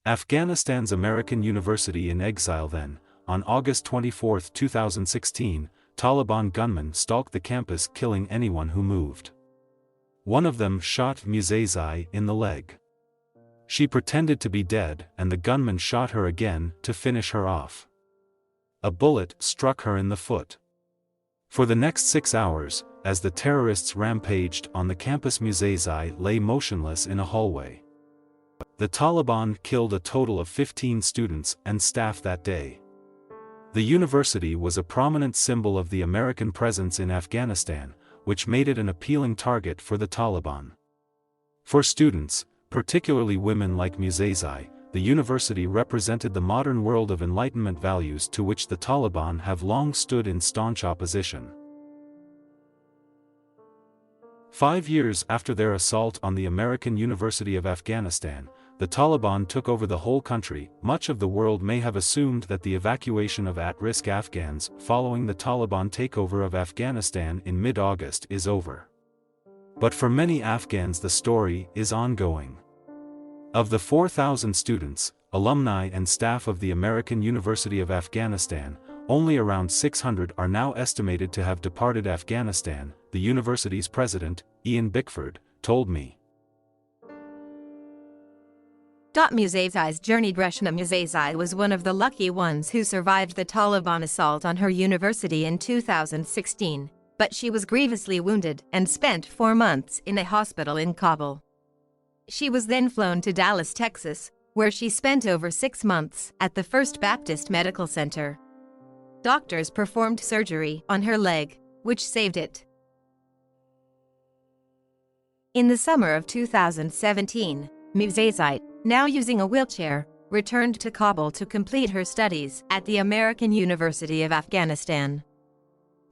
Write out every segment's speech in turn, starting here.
Afghanistan's American University in exile then, on August 24, 2016, Taliban gunmen stalked the campus, killing anyone who moved. One of them shot Musazai in the leg. She pretended to be dead and the gunman shot her again to finish her off. A bullet struck her in the foot. For the next 6 hours, as the terrorists rampaged on the campus, Musazai lay motionless in a hallway. The Taliban killed a total of 15 students and staff that day. The university was a prominent symbol of the American presence in Afghanistan, which made it an appealing target for the Taliban. For students, particularly women like Musazai, the university represented the modern world of Enlightenment values to which the Taliban have long stood in staunch opposition. 5 years after their assault on the American University of Afghanistan, the Taliban took over the whole country. Much of the world may have assumed that the evacuation of at-risk Afghans following the Taliban takeover of Afghanistan in mid-August is over. But for many Afghans the story is ongoing. Of the 4,000 students, alumni and staff of the American University of Afghanistan, only around 600 are now estimated to have departed Afghanistan, the university's president, Ian Bickford, told me. Musazai's journey. Reshna Musazai was one of the lucky ones who survived the Taliban assault on her university in 2016, but she was grievously wounded and spent 4 months in a hospital in Kabul. She was then flown to Dallas, Texas, where she spent over 6 months at the First Baptist Medical Center. Doctors performed surgery on her leg, which saved it. In the summer of 2017, Musazai, now using a wheelchair, returned to Kabul to complete her studies at the American University of Afghanistan.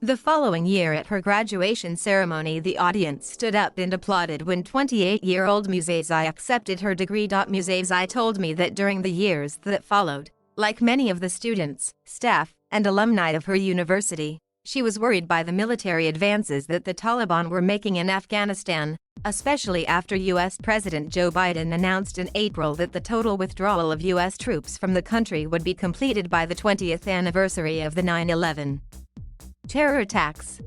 The following year at her graduation ceremony, the audience stood up and applauded when 28-year-old Musazai accepted her degree. Musazai told me that during the years that followed, like many of the students, staff, and alumni of her university, she was worried by the military advances that the Taliban were making in Afghanistan, especially after U.S. President Joe Biden announced in April that the total withdrawal of U.S. troops from the country would be completed by the 20th anniversary of the 9/11 terror attacks.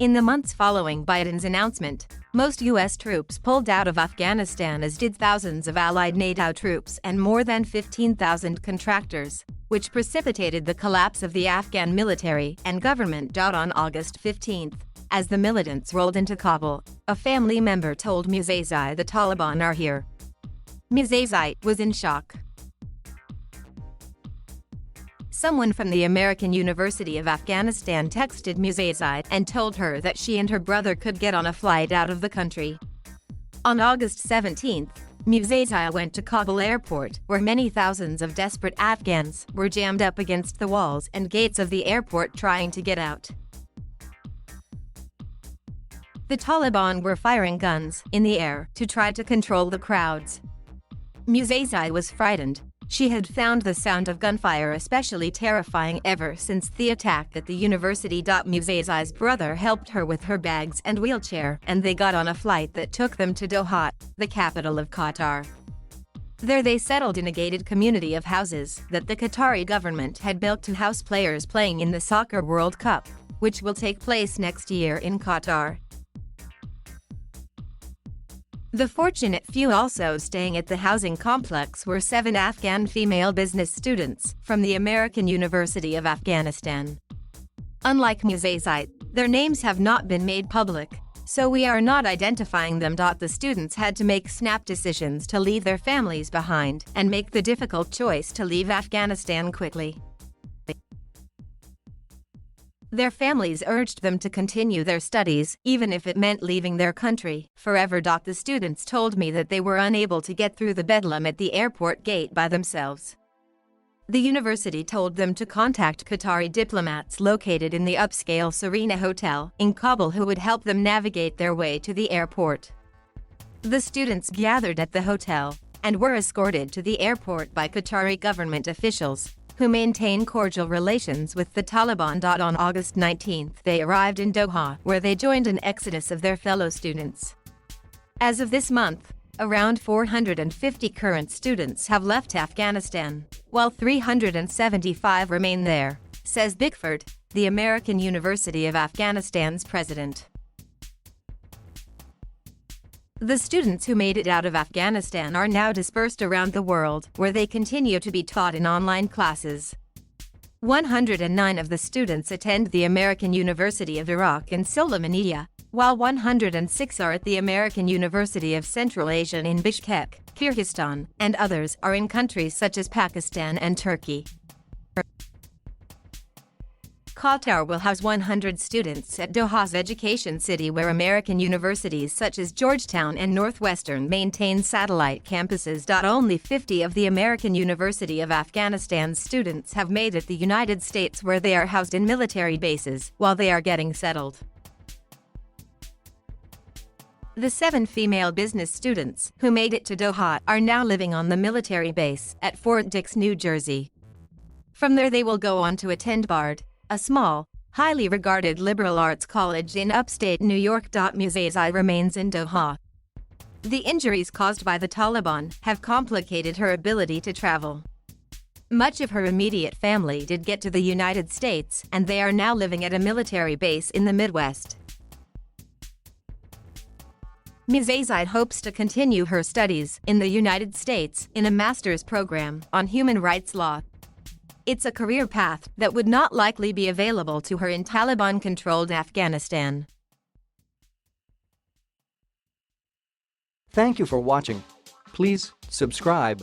In the months following Biden's announcement, most U.S. troops pulled out of Afghanistan, as did thousands of allied NATO troops and more than 15,000 contractors, which precipitated the collapse of the Afghan military and government. On August 15, as the militants rolled into Kabul, a family member told Musazai, "The Taliban are here." Musazai was in shock. Someone from the American University of Afghanistan texted Musazai and told her that she and her brother could get on a flight out of the country. On August 17, Musazai went to Kabul airport, where many thousands of desperate Afghans were jammed up against the walls and gates of the airport trying to get out. The Taliban were firing guns in the air to try to control the crowds. Musazai was frightened. She had found the sound of gunfire especially terrifying ever since the attack at the university. Musazai's brother helped her with her bags and wheelchair, and they got on a flight that took them to Doha, the capital of Qatar. There they settled in a gated community of houses that the Qatari government had built to house players playing in the Soccer World Cup, which will take place next year in Qatar. The fortunate few also staying at the housing complex were 7 Afghan female business students from the American University of Afghanistan. Unlike Musazai, their names have not been made public, so we are not identifying them. The students had to make snap decisions to leave their families behind and make the difficult choice to leave Afghanistan quickly. Their families urged them to continue their studies, even if it meant leaving their country forever. The students told me that they were unable to get through the bedlam at the airport gate by themselves. The university told them to contact Qatari diplomats located in the upscale Serena Hotel in Kabul, who would help them navigate their way to the airport. The students gathered at the hotel and were escorted to the airport by Qatari government officials, who maintain cordial relations with the Taliban. On August 19, they arrived in Doha, where they joined an exodus of their fellow students. As of this month, Around 450 current students have left Afghanistan, while 375 remain there, says Bickford, the American University of Afghanistan's president. The students who made it out of Afghanistan are now dispersed around the world, where they continue to be taught in online classes. 109 of the students attend the American University of Iraq in Sulaymaniyah, while 106 are at the American University of Central Asia in Bishkek, Kyrgyzstan, and others are in countries such as Pakistan and Turkey. Qatar will house 100 students at Doha's Education City, where American universities such as Georgetown and Northwestern maintain satellite campuses. Only 50 of the American University of Afghanistan's students have made it to the United States, where they are housed in military bases while they are getting settled. The 7 female business students who made it to Doha are now living on the military base at Fort Dix, New Jersey. From there they will go on to attend Bard, a small, highly regarded liberal arts college in upstate New York. Musazai remains in Doha. The injuries caused by the Taliban have complicated her ability to travel. Much of her immediate family did get to the United States, and they are now living at a military base in the Midwest. Musazai hopes to continue her studies in the United States in a master's program on human rights law. It's a career path that would not likely be available to her in Taliban-controlled Afghanistan. Thank you for watching. Please subscribe.